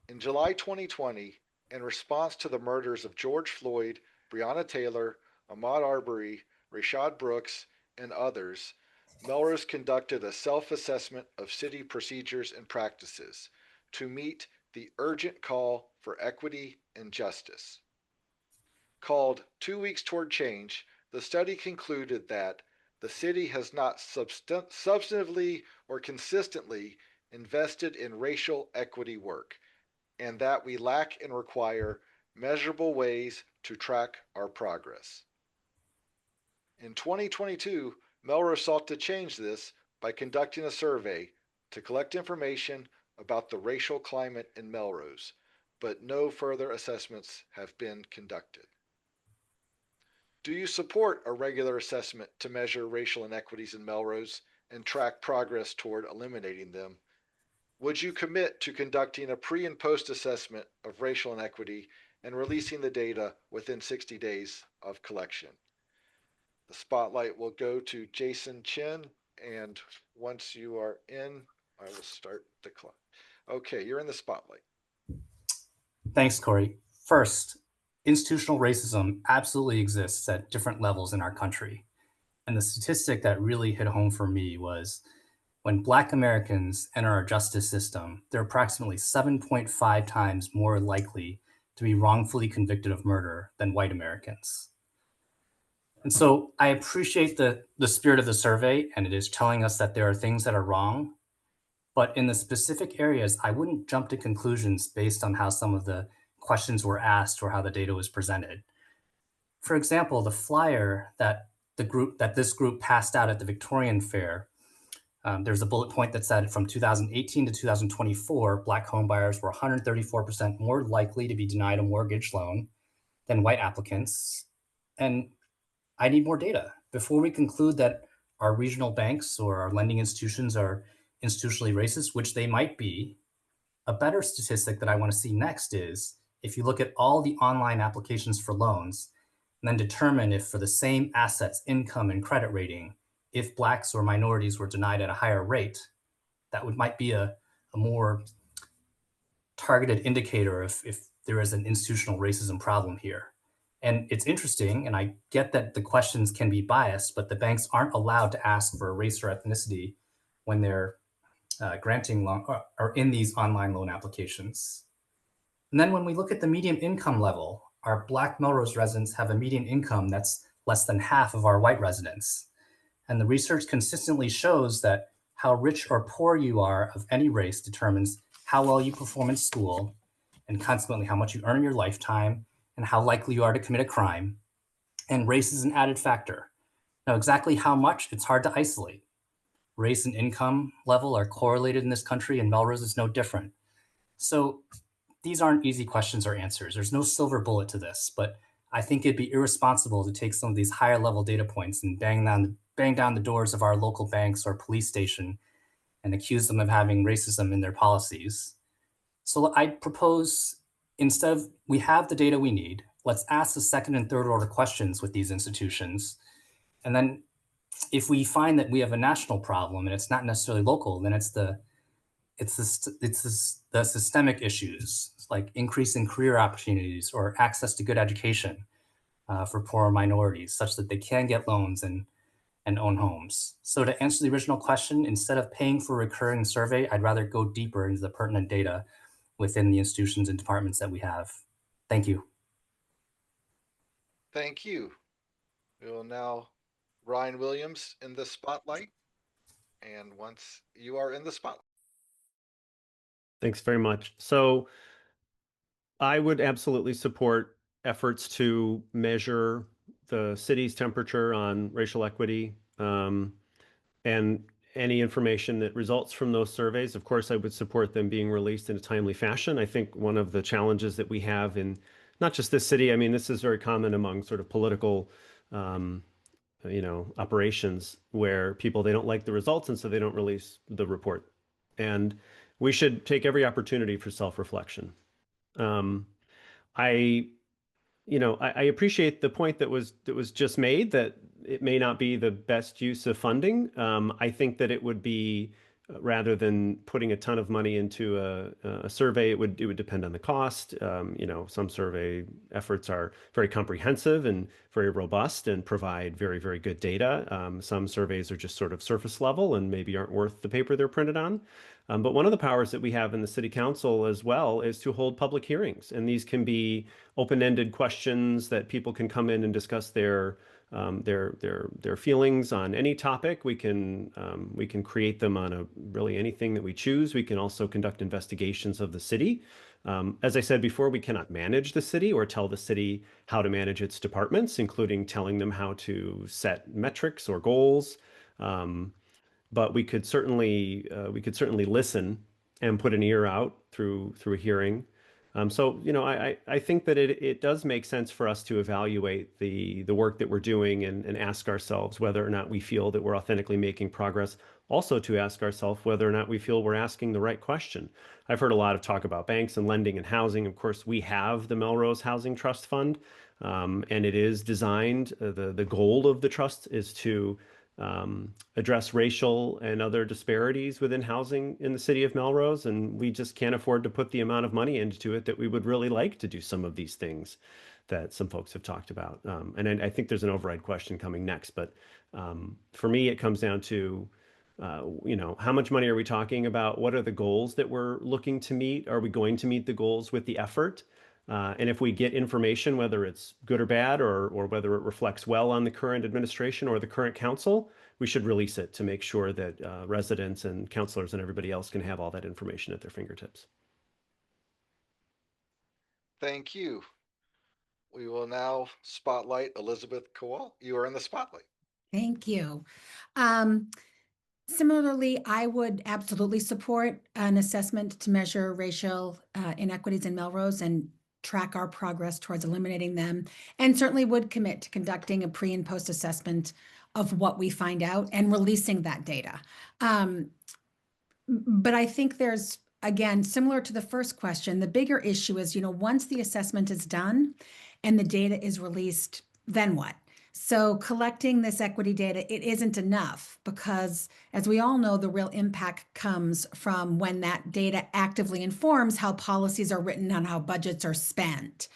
In July 2020, in response to the murders of George Floyd, Breonna Taylor, Ahmaud Arbery, Rayshard Brooks, and others, Melrose conducted a self assessment of city procedures and practices to meet the urgent call for equity and justice. Called 2 Weeks Toward Change, the study concluded that the city has not substantively or consistently invested in racial equity work, and that we lack and require measurable ways to track our progress. In 2022, Melrose sought to change this by conducting a survey to collect information about the racial climate in Melrose, but no further assessments have been conducted. Do you support a regular assessment to measure racial inequities in Melrose and track progress toward eliminating them? Would you commit to conducting a pre and post assessment of racial inequity and releasing the data within 60 days of collection? The spotlight will go to Jason Chin, and once you are in, I will start the clock. Okay, you're in the spotlight. Thanks, Corey. First, institutional racism absolutely exists at different levels in our country. And the statistic that really hit home for me was when Black Americans enter our justice system, they're approximately 7.5 times more likely to be wrongfully convicted of murder than white Americans. And so I appreciate the spirit of the survey, and it is telling us that there are things that are wrong. But in the specific areas, I wouldn't jump to conclusions based on how some of the questions were asked or how the data was presented. For example, the flyer that this group passed out at the Victorian Fair, there's a bullet point that said from 2018 to 2024, Black homebuyers were 134% more likely to be denied a mortgage loan than white applicants. And I need more data before we conclude that our regional banks or our lending institutions are institutionally racist, which they might be. A better statistic that I want to see next is if you look at all the online applications for loans and then determine if for the same assets, income, and credit rating, if Blacks or minorities were denied at a higher rate, that might be a more targeted indicator if there is an institutional racism problem here. And it's interesting, and I get that the questions can be biased, but the banks aren't allowed to ask for race or ethnicity when they're granting loan or in these online loan applications. And then when we look at the median income level, our Black Melrose residents have a median income that's less than half of our white residents. And the research consistently shows that how rich or poor you are of any race determines how well you perform in school, and consequently how much you earn in your lifetime, and how likely you are to commit a crime. And race is an added factor. Now, exactly how much, it's hard to isolate. Race and income level are correlated in this country, and Melrose is no different. So these aren't easy questions or answers. There's no silver bullet to this, but I think it'd be irresponsible to take some of these higher level data points and bang down the doors of our local banks or police station and accuse them of having racism in their policies. So I propose instead of we have the data we need, let's ask the second and third order questions with these institutions. And then if we find that we have a national problem and it's not necessarily local, then the systemic issues like increasing career opportunities or access to good education for poor minorities, such that they can get loans and own homes. So to answer the original question, instead of paying for a recurring survey, I'd rather go deeper into the pertinent data within the institutions and departments that we have. Thank you. Thank you. We will now Ryan Williams in the spotlight. And once you are in the spotlight. Thanks very much. So I would absolutely support efforts to measure the city's temperature on racial equity, and any information that results from those surveys. Of course, I would support them being released in a timely fashion. I think one of the challenges that we have in not just this city, I mean, this is very common among sort of political operations where people, they don't like the results, and so they don't release the report. And we should take every opportunity for self-reflection. I appreciate the point that was just made that it may not be the best use of funding. I think that it would be rather than putting a ton of money into a survey, it would depend on the cost. Some survey efforts are very comprehensive and very robust and provide very, very good data. Some surveys are just sort of surface level and maybe aren't worth the paper they're printed on. But one of the powers that we have in the city council as well is to hold public hearings. And these can be open-ended questions that people can come in and discuss their feelings on any topic. We can create them on really anything that we choose. We can also conduct investigations of the city. As I said before, we cannot manage the city or tell the city how to manage its departments, including telling them how to set metrics or goals. But we could certainly listen and put an ear out through a hearing. I think that it does make sense for us to evaluate the work that we're doing and ask ourselves whether or not we feel that we're authentically making progress. Also to ask ourselves whether or not we feel we're asking the right question. I've heard a lot of talk about banks and lending and housing. Of course, we have the Melrose Housing Trust Fund, and it is designed, the goal of the trust is to address racial and other disparities within housing in the city of Melrose, and we just can't afford to put the amount of money into it that we would really like to do some of these things that some folks have talked about. And I think there's an override question coming next, but for me, it comes down to how much money are we talking about? What are the goals that we're looking to meet? Are we going to meet the goals with the effort? And if we get information, whether it's good or bad, or whether it reflects well on the current administration or the current council, we should release it to make sure that residents and councilors and everybody else can have all that information at their fingertips. Thank you. We will now spotlight Elizabeth Kowal. You are in the spotlight. Thank you. Similarly, I would absolutely support an assessment to measure racial inequities in Melrose and track our progress towards eliminating them, and certainly would commit to conducting a pre and post assessment of what we find out and releasing that data. But I think there's, again, similar to the first question, the bigger issue is, once the assessment is done and the data is released, then what? So collecting this equity data, it isn't enough because, as we all know, the real impact comes from when that data actively informs how policies are written and how budgets are spent.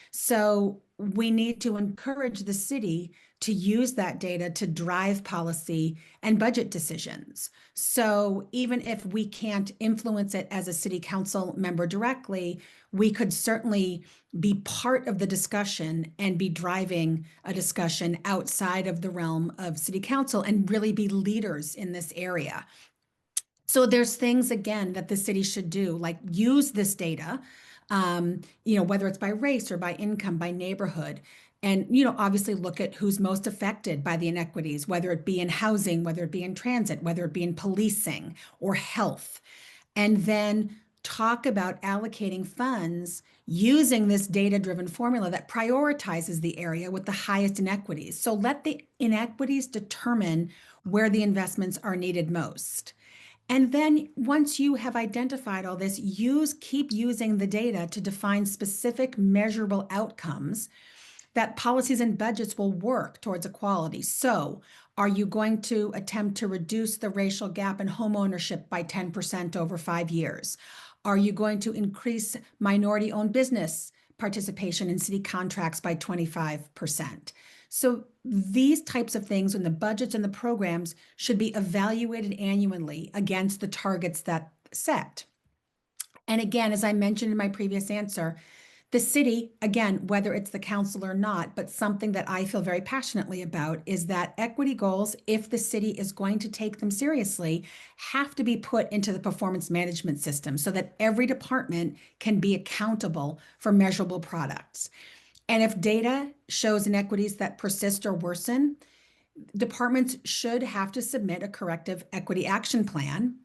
So we need to encourage the city to use that data to drive policy and budget decisions. So even if we can't influence it as a city council member directly, we could certainly be part of the discussion and be driving a discussion outside of the realm of city council and really be leaders in this area. So there's things, again, that the city should do, like use this data, whether it's by race or by income, by neighborhood, and, obviously look at who's most affected by the inequities, whether it be in housing, whether it be in transit, whether it be in policing or health, and then talk about allocating funds using this data-driven formula that prioritizes the area with the highest inequities. So let the inequities determine where the investments are needed most. And then once you have identified all this, keep using the data to define specific measurable outcomes that policies and budgets will work towards equality. So are you going to attempt to reduce the racial gap in homeownership by 10% over 5 years? Are you going to increase minority-owned business participation in city contracts by 25%? So these types of things, when the budgets and the programs should be evaluated annually against the targets that set. And again, as I mentioned in my previous answer, the city, again, whether it's the council or not, but something that I feel very passionately about is that equity goals, if the city is going to take them seriously, have to be put into the performance management system so that every department can be accountable for measurable products. And if data shows inequities that persist or worsen, departments should have to submit a corrective equity action plan.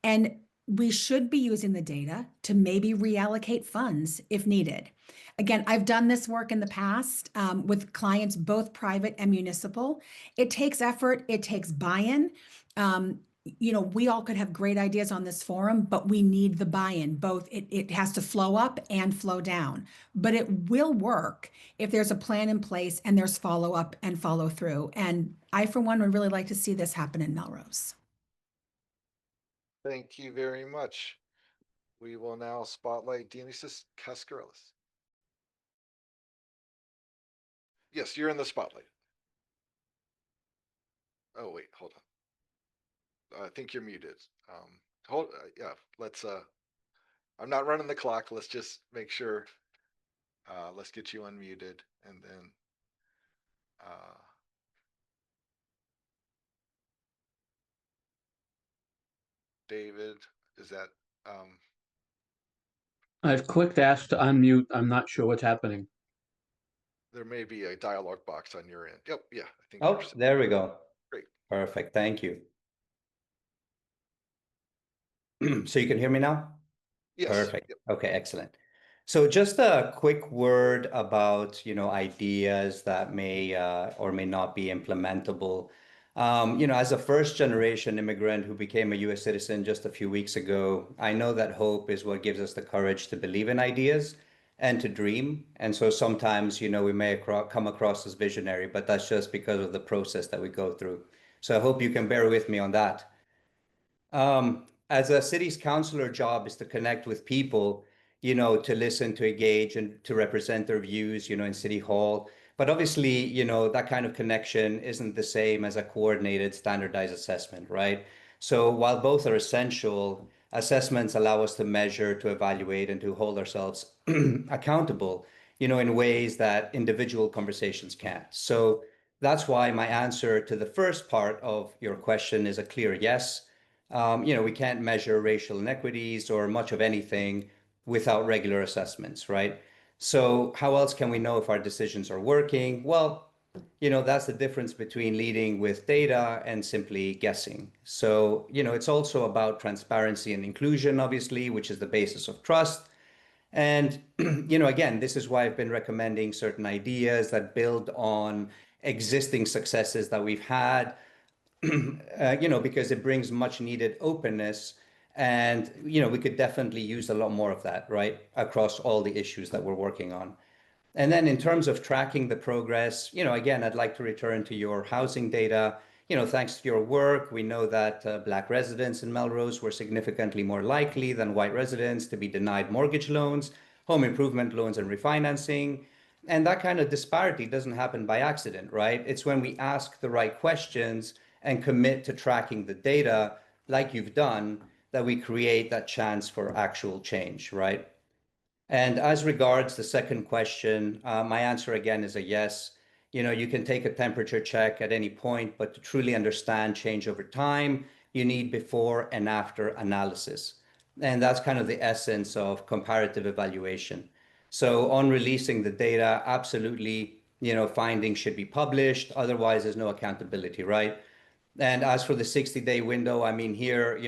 And we should be using the data to maybe reallocate funds if needed. Again, I've done this work in the past with clients, both private and municipal. It takes effort, it takes buy-in. We all could have great ideas on this forum, but we need the buy-in. Both it has to flow up and flow down, but it will work if there's a plan in place and there's follow-up and follow through. And I, for one, would really like to see this happen in Melrose. Thank you very much. We will now spotlight Dionysus Kaskarellis. Yes, you're in the spotlight. Oh, wait, hold on. I think you're muted. Yeah, I'm not running the clock. Let's just make sure. Let's get you unmuted and then, David, is that, I've clicked ask to unmute. I'm not sure what's happening. there may be a dialog box on your end. Yep, yeah, I think. Oh, there we go. Great. Perfect. Thank you. So you can hear me now? Yes. Perfect. Yep. Okay, excellent. So just a quick word about, ideas that may or may not be implementable. As a first generation immigrant who became a US citizen just a few weeks ago, I know that hope is what gives us the courage to believe in ideas and to dream. And so sometimes, we may come across as visionary, but that's just because of the process that we go through. So I hope you can bear with me on that. As a city's councilor job is to connect with people, to listen, to engage, and to represent their views, in City Hall. But obviously, that kind of connection isn't the same as a coordinated, standardized assessment, right? So while both are essential, assessments allow us to measure, to evaluate, and to hold ourselves accountable, in ways that individual conversations can't. So that's why my answer to the first part of your question is a clear yes. We can't measure racial inequities or much of anything without regular assessments, right? So how else can we know if our decisions are working? Well, that's the difference between leading with data and simply guessing. So, it's also about transparency and inclusion, obviously, which is the basis of trust. And, again, this is why I've been recommending certain ideas that build on existing successes that we've had, because it brings much needed openness. And, we could definitely use a lot more of that, right, across all the issues that we're working on. And then in terms of tracking the progress, again, I'd like to return to your housing data. Thanks to your work, we know that Black residents in Melrose were significantly more likely than white residents to be denied mortgage loans, home improvement loans, and refinancing. And that kind of disparity doesn't happen by accident, right? It's when we ask the right questions and commit to tracking the data like you've done that we create that chance for actual change, right? And as regards the second question, my answer again is a yes. You can take a temperature check at any point, but to truly understand change over time, you need before and after analysis. And that's kind of the essence of comparative evaluation. So on releasing the data, absolutely, findings should be published. Otherwise, there's no accountability, right? And as for the 60-day window, I mean, here,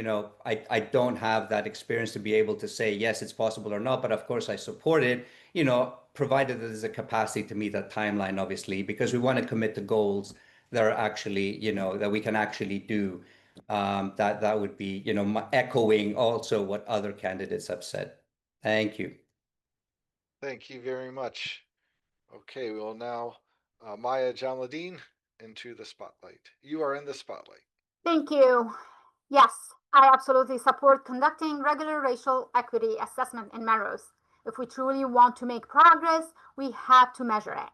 I don't have that experience to be able to say, yes, it's possible or not. But of course, I support it, provided that there's a capacity to meet that timeline, obviously, because we want to commit to goals that are actually, that we can actually do. That would be, echoing also what other candidates have said. Thank you. Thank you very much. Okay, we will now Maya Jaladine into the spotlight. You are in the spotlight. Thank you. Yes, I absolutely support conducting regular racial equity assessment in Melrose. If we truly want to make progress, we have to measure it.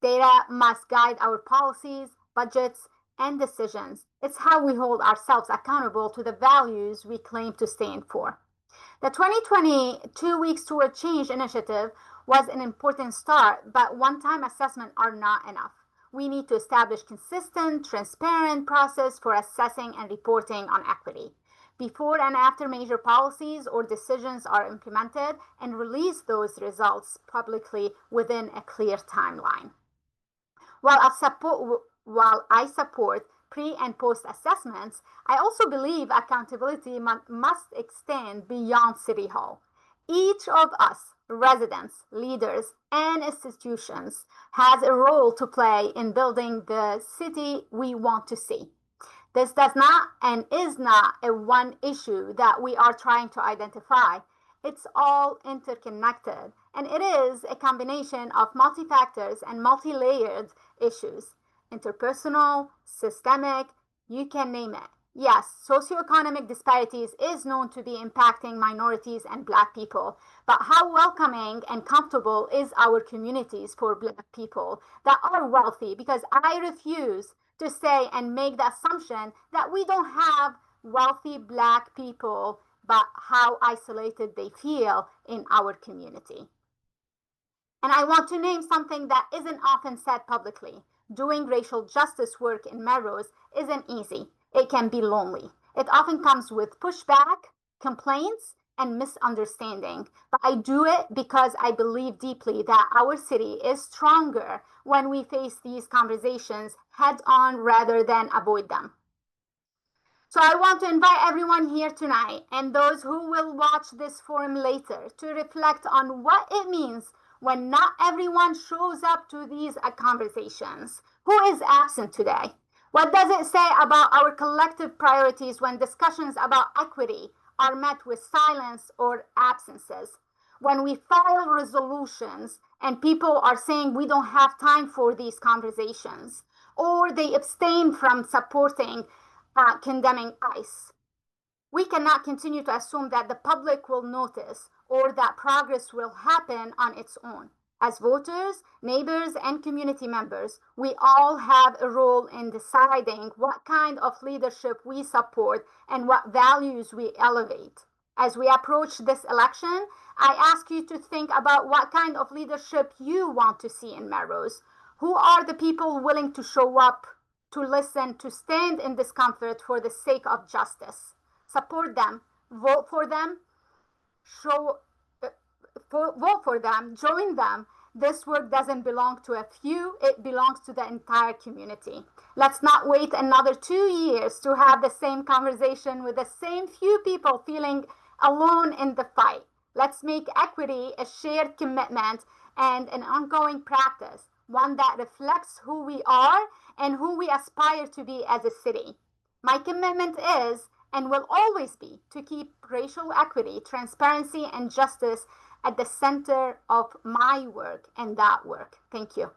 Data must guide our policies, budgets, and decisions. It's how we hold ourselves accountable to the values we claim to stand for. The 2020 2 Weeks Toward Change initiative was an important start, but one-time assessments are not enough. We need to establish consistent, transparent process for assessing and reporting on equity before and after major policies or decisions are implemented, and release those results publicly within a clear timeline. While I support pre and post assessments, I also believe accountability must extend beyond City Hall. Each of us, residents, leaders, and institutions, has a role to play in building the city we want to see. This does not and is not a one issue that we are trying to identify. It's all interconnected, and it is a combination of multi-factors and multi-layered issues, interpersonal, systemic, you can name it. Yes, socioeconomic disparities is known to be impacting minorities and Black people, but how welcoming and comfortable is our communities for Black people that are wealthy? Because I refuse to say and make the assumption that we don't have wealthy Black people, but how isolated they feel in our community. And I want to name something that isn't often said publicly. Doing racial justice work in Melrose isn't easy. It can be lonely. It often comes with pushback, complaints, and misunderstanding. But I do it because I believe deeply that our city is stronger when we face these conversations head on rather than avoid them. So I want to invite everyone here tonight and those who will watch this forum later to reflect on what it means when not everyone shows up to these conversations. Who is absent today? What does it say about our collective priorities when discussions about equity are met with silence or absences? When we file resolutions and people are saying we don't have time for these conversations, or they abstain from supporting condemning ICE. We cannot continue to assume that the public will notice or that progress will happen on its own. As voters, neighbors, and community members, we all have a role in deciding what kind of leadership we support and what values we elevate. As we approach this election, I ask you to think about what kind of leadership you want to see in Melrose. Who are the people willing to show up, to listen, to stand in discomfort for the sake of justice? Support them, vote for them, vote for them, join them. This work doesn't belong to a few, it belongs to the entire community. Let's not wait another 2 years to have the same conversation with the same few people feeling alone in the fight. Let's make equity a shared commitment and an ongoing practice, one that reflects who we are and who we aspire to be as a city. My commitment is and will always be to keep racial equity, transparency, and justice at the center of my work and that work. Thank you.